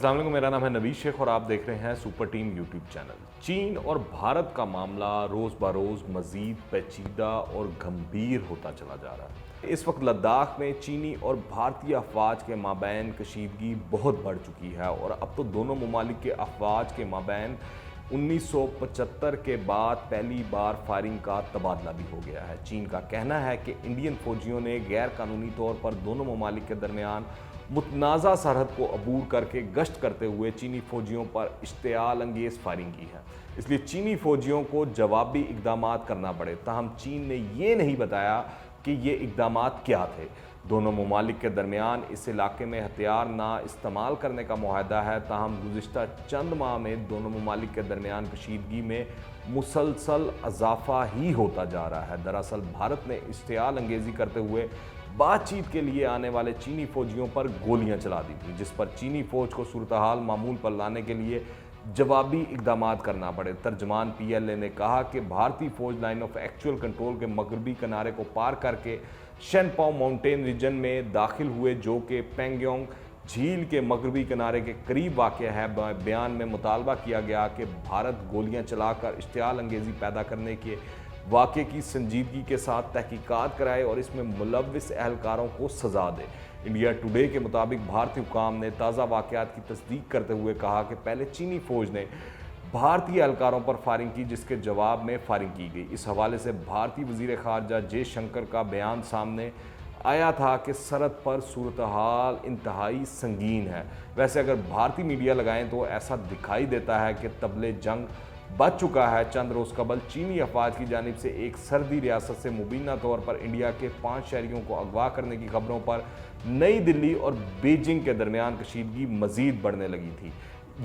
अस्सलाम वालेकुम, मेरा नाम है नवीद शेख और आप देख रहे हैं सुपर टीम यूट्यूब चैनल। चीन और भारत का मामला रोज़ बरोज़ मज़ीद पेचीदा और गंभीर होता चला जा रहा है। इस वक्त लद्दाख में चीनी और भारतीय अफवाज के माबैन कशीदगी बहुत बढ़ चुकी है और अब तो दोनों ममालिक के अफवाज के माबैन 1975 के बाद पहली बार फायरिंग का तबादला भी हो गया है। चीन का कहना है कि इंडियन फौजियों ने गैर कानूनी तौर पर दोनों ममालिक के दरमियान मुतनाज़ा सरहद को अबूर करके गश्त करते हुए चीनी फौजियों पर इश्तियाल अंगेज़ फायरिंग की है। इसलिए चीनी फौजियों को जवाबी इक़दामात करना पड़े। ताहम चीन ने ये नहीं बताया कि ये इक़दामात क्या थे। दोनों ममालिक के दरमियान इस इलाके में हथियार ना इस्तेमाल करने का मुआहदा है। ताहम गुज़िश्ता चंद माह में दोनों ममालिक के दरमियान कशीदगी में मुसलसल इजाफा ही होता जा रहा है। दरअसल भारत ने इश्तियाल अंगेज़ी करते हुए बातचीत के लिए आने वाले चीनी फौजियों पर गोलियां चला दी थी, जिस पर चीनी फौज को सूरत हाल मामूल पर लाने के लिए जवाबी इक़दामात करना पड़े। तर्जमान PLA ने कहा कि भारतीय फौज लाइन ऑफ एक्चुअल कंट्रोल के मगरबी किनारे को पार करके शेनपाओ माउंटेन रीजन में दाखिल हुए, जो कि पेंगोंग झील के मगरबी किनारे के करीब वाक़ है। बयान में मुतालबा किया गया कि भारत गोलियां चलाकर इश्तियाल अंगेज़ी पैदा करने के वाक़े की संजीदगी के साथ तहकीकात कराए और इसमें मुलव्विस एहलकारों को सज़ा दे। इंडिया टुडे के मुताबिक भारतीय हुकाम ने ताज़ा वाक़यात की तस्दीक करते हुए कहा कि पहले चीनी फ़ौज ने भारतीय एहलकारों पर फायरिंग की, जिसके जवाब में फायरिंग की गई। इस हवाले से भारतीय वज़ीर ख़ारजा जयशंकर का बयान सामने आया था कि सरहद पर सूरत हाल इंतहाई संगीन है। वैसे अगर भारतीय मीडिया लगाएं तो ऐसा दिखाई देता है कि तबले जंग बच चुका है। चंद रोज़ कबल चीनी अफवाज की जानिब से एक सर्दी रियासत से मुबीना तौर पर इंडिया के 5 शहरियों को अगवा करने की खबरों पर नई दिल्ली और बीजिंग के दरमियान कशीदगी मज़ीद बढ़ने लगी थी।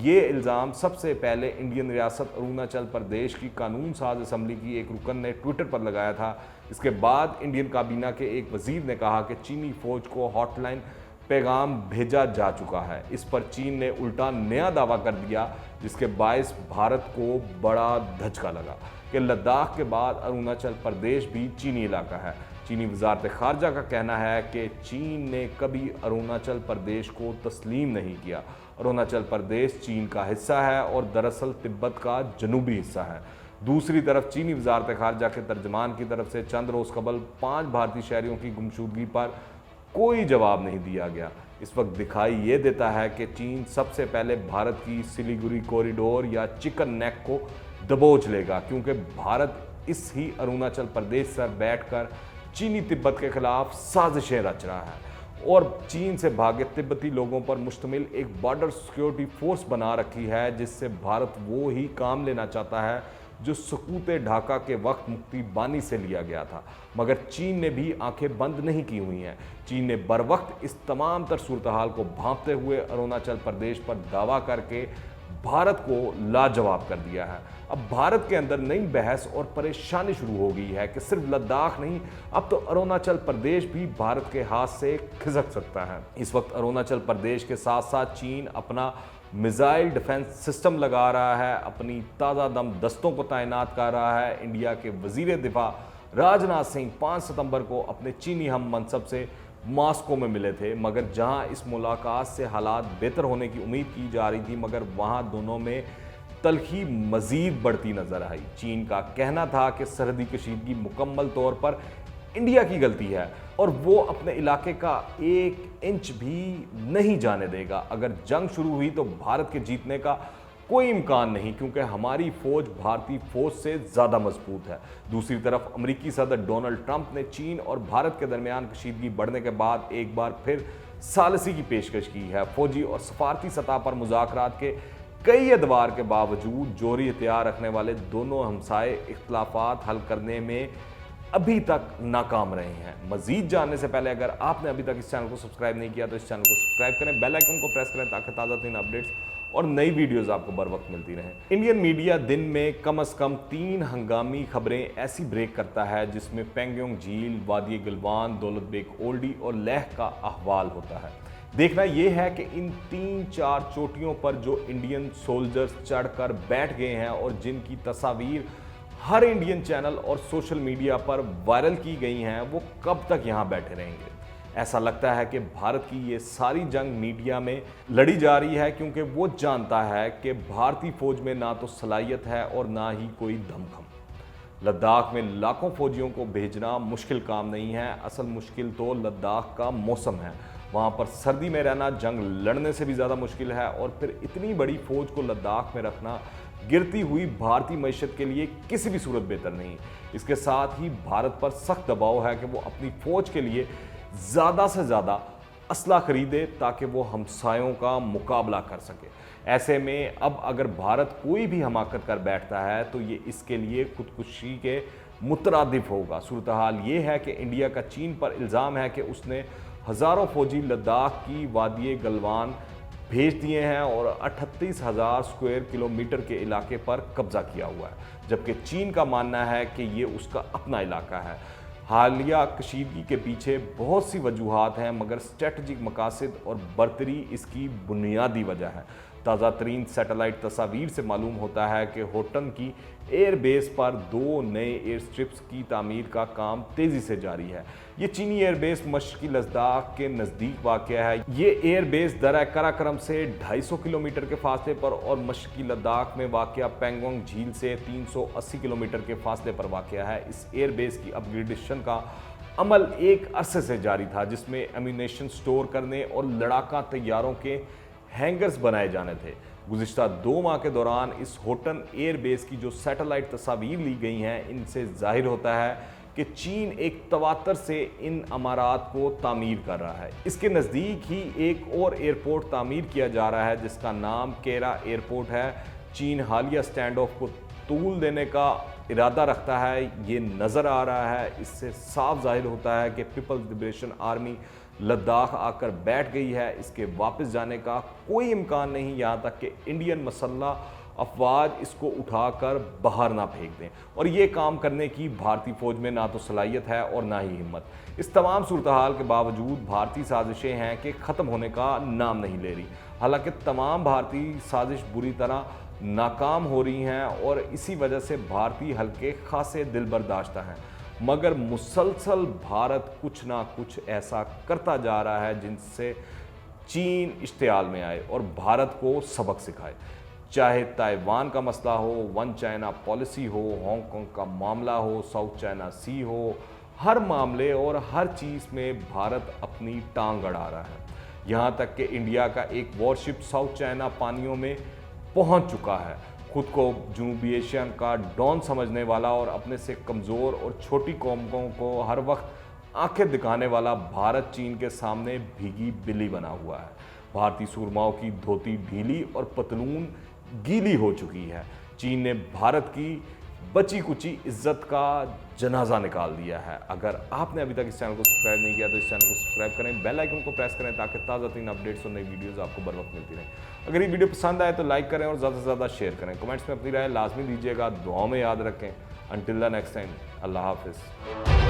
ये इल्ज़ाम सबसे पहले इंडियन रियासत अरुणाचल प्रदेश की कानून साज असम्बली की एक रुकन ने ट्विटर पर लगाया था। इसके बाद इंडियन काबीना के एक वज़ीर ने कहा कि चीनी फ़ौज को हॉटलाइन पैगाम भेजा जा चुका है। इस पर चीन ने उल्टा नया दावा कर दिया, जिसके बायस भारत को बड़ा धचका लगा कि लद्दाख के बाद अरुणाचल प्रदेश भी चीनी इलाका है। चीनी वजारत ख़ारजा का कहना है कि चीन ने कभी अरुणाचल प्रदेश को तस्लीम नहीं किया। अरुणाचल प्रदेश चीन का हिस्सा है और दरअसल तिब्बत का जनूबी हिस्सा है। दूसरी तरफ चीनी वजारत ख़ारजा के तर्जमान की तरफ से चंद रोज़ कबल 5 भारतीय शहरियों की गुमशुदगी पर कोई जवाब नहीं दिया गया। इस वक्त दिखाई ये देता है कि चीन सबसे पहले भारत की सिलीगुड़ी कॉरिडोर या चिकन नेक को दबोच लेगा, क्योंकि भारत इस ही अरुणाचल प्रदेश से बैठकर चीनी तिब्बत के खिलाफ साजिशें रच रहा है और चीन से भागे तिब्बती लोगों पर मुश्तमिल एक बॉर्डर सिक्योरिटी फोर्स बना रखी है, जिससे भारत वो ही काम लेना चाहता है जो सकूते ढाका के वक्त मुक्ति बानी से लिया गया था। मगर चीन ने भी आंखें बंद नहीं की हुई हैं। चीन ने बर वक्त इस तमाम तर सूरत हाल को भांपते हुए अरुणाचल प्रदेश पर दावा करके भारत को लाजवाब कर दिया है। अब भारत के अंदर नई बहस और परेशानी शुरू हो गई है कि सिर्फ लद्दाख नहीं, अब तो अरुणाचल प्रदेश भी भारत के हाथ से खिसक सकता है। इस वक्त अरुणाचल प्रदेश के साथ साथ चीन अपना मिसाइल डिफेंस सिस्टम लगा रहा है, अपनी ताज़ा दम दस्तों को तैनात कर रहा है। इंडिया के वज़ीर दिफा राजनाथ सिंह 5 सितंबर को अपने चीनी हम मनसब से मॉस्को में मिले थे, मगर जहां इस मुलाकात से हालात बेहतर होने की उम्मीद की जा रही थी, मगर वहां दोनों में तलखी मज़ीद बढ़ती नज़र आई। चीन का कहना था कि सरहदी कशीदगी मुकम्मल तौर पर इंडिया की गलती है और वो अपने इलाके का 1 इंच भी नहीं जाने देगा। अगर जंग शुरू हुई तो भारत के जीतने का कोई इम्कान नहीं, क्योंकि हमारी फ़ौज भारतीय फ़ौज से ज़्यादा मजबूत है। दूसरी तरफ अमेरिकी सदर डोनाल्ड ट्रंप ने चीन और भारत के दरमियान कशीदगी बढ़ने के बाद एक बार फिर सालसी की पेशकश की है। फौजी और सफारती सतह पर मुज़ाकरात के कई अदवार के बावजूद जोहरी हथियार रखने वाले दोनों हमसाए इख्तलाफात हल करने में अभी तक नाकाम रहे हैं। मजीद जानने से पहले अगर आपने अभी तक इस चैनल को सब्सक्राइब नहीं किया तो इस चैनल को सब्सक्राइब करें, बेल आइकन को प्रेस करें ताकि ताज़ा तीन अपडेट्स और नई वीडियोस आपको बर वक्त मिलती रहें। इंडियन मीडिया दिन में कम से कम 3 हंगामी खबरें ऐसी ब्रेक करता है जिसमें पेंगोंग झील, वादी गलवान, दौलत बेग ओल्डी और लेह का अहवाल होता है। देखना यह है कि इन 3-4 चोटियों पर जो इंडियन सोल्जर्स चढ़कर बैठ गए हैं और जिनकी तस्वीर हर इंडियन चैनल और सोशल मीडिया पर वायरल की गई हैं, वो कब तक यहाँ बैठे रहेंगे। ایسا لگتا ہے کہ بھارت کی یہ ساری جنگ میڈیا میں لڑی جا رہی ہے کیونکہ وہ جانتا ہے کہ بھارتی فوج میں نہ تو صلاحیت ہے اور نہ ہی کوئی دھمکم۔ لداخ میں لاکھوں فوجیوں کو بھیجنا مشکل کام نہیں ہے، اصل مشکل تو لداخ کا موسم ہے۔ وہاں پر سردی میں رہنا جنگ لڑنے سے بھی زیادہ مشکل ہے، اور پھر اتنی بڑی فوج کو لداخ میں رکھنا گرتی ہوئی بھارتی معیشت کے لیے کسی بھی صورت بہتر نہیں۔ اس کے ساتھ ہی بھارت پر سخت دباؤ ہے کہ وہ اپنی فوج کے لیے زیادہ سے زیادہ اسلحہ خریدے تاکہ وہ ہمسایوں کا مقابلہ کر سکے۔ ایسے میں اب اگر بھارت کوئی بھی حماقت کر بیٹھتا ہے تو یہ اس کے لیے خودکشی کے مترادف ہوگا۔ صورتحال یہ ہے کہ انڈیا کا چین پر الزام ہے کہ اس نے ہزاروں فوجی لداخ کی وادی گلوان بھیج دیے ہیں اور 38,000 اسکوائر کلومیٹر کے علاقے پر قبضہ کیا ہوا ہے، جبکہ چین کا ماننا ہے کہ یہ اس کا اپنا علاقہ ہے۔ حالیہ کشیدگی کے پیچھے بہت سی وجوہات ہیں، مگر اسٹریٹجک مقاصد اور برتری اس کی بنیادی وجہ ہے۔ تازہ ترین سیٹلائٹ تصاویر سے معلوم ہوتا ہے کہ ہوٹن کی ایئر بیس پر 2 نئے ایئر سٹرپس کی تعمیر کا کام تیزی سے جاری ہے۔ یہ چینی ایئر بیس مشرقی لداخ کے نزدیک واقع ہے۔ یہ ایئر بیس درہ قراقرم سے 250 کلومیٹر کے فاصلے پر اور مشرقی لداخ میں واقع پینگونگ جھیل سے 380 کلومیٹر کے فاصلے پر واقع ہے۔ اس ایئر بیس کی اپ گریڈیشن کا عمل ایک عرصے سے جاری تھا، جس میں ایمونیشن سٹور کرنے اور لڑاکا طیاروں کے ہینگرز بنائے جانے تھے۔ گزشتہ 2 ماہ کے دوران اس ہوٹن ایئر بیس کی جو سیٹلائٹ تصاویر لی گئی ہیں، ان سے ظاہر ہوتا ہے کہ چین ایک تواتر سے ان عمارات کو تعمیر کر رہا ہے۔ اس کے نزدیک ہی ایک اور ایئرپورٹ تعمیر کیا جا رہا ہے جس کا نام کیرا ایئرپورٹ ہے۔ چین حالیہ سٹینڈ آف کو طول دینے کا ارادہ رکھتا ہے، یہ نظر آ رہا ہے۔ اس سے صاف ظاہر ہوتا ہے کہ پیپلز لبریشن آرمی لداخ آ کر بیٹھ گئی ہے۔ اس کے واپس جانے کا کوئی امکان نہیں، یہاں تک کہ انڈین مسلح افواج اس کو اٹھا کر باہر نہ پھینک دیں، اور یہ کام کرنے کی بھارتی فوج میں نہ تو صلاحیت ہے اور نہ ہی ہمت۔ اس تمام صورتحال کے باوجود بھارتی سازشیں ہیں کہ ختم ہونے کا نام نہیں لے رہی، حالانکہ تمام بھارتی سازش بری طرح ناکام ہو رہی ہیں اور اسی وجہ سے بھارتی حلقے خاصے دل برداشتہ ہیں، مگر مسلسل بھارت کچھ نہ کچھ ایسا کرتا جا رہا ہے جن سے چین اشتعال میں آئے اور بھارت کو سبق سکھائے۔ چاہے تائیوان کا مسئلہ ہو، ون چائنا پالیسی ہو، ہانگ کانگ کا معاملہ ہو، ساؤتھ چائنا سی ہو، ہر معاملے اور ہر چیز میں بھارت اپنی ٹانگ اڑا رہا ہے۔ یہاں تک کہ انڈیا کا ایک وارشپ ساؤتھ چائنا پانیوں میں پہنچ چکا ہے۔ خود کو جنوبی ایشیا کا ڈان سمجھنے والا اور اپنے سے کمزور اور چھوٹی قوموں کو ہر وقت آنکھیں دکھانے والا بھارت چین کے سامنے بھیگی بلی بنا ہوا ہے۔ بھارتی سورماؤں کی دھوتی ڈھیلی اور پتلون گیلی ہو چکی ہے۔ چین نے بھارت کی بچی کچی عزت کا جنازہ نکال دیا ہے۔ اگر آپ نے ابھی تک اس چینل کو سبسکرائب نہیں کیا تو اس چینل کو سبسکرائب کریں، بیل آئیکن کو پریس کریں تاکہ تازہ ترین اپڈیٹس اور نئی ویڈیوز آپ کو بر وقت ملتی رہیں۔ اگر یہ ویڈیو پسند آئے تو لائک کریں اور زیادہ سے زیادہ شیئر کریں۔ کمنٹس میں اپنی رائے لازمی دیجیے گا، دعاؤں میں یاد رکھیں۔ انٹل دی نیکسٹ ٹائم، اللہ حافظ۔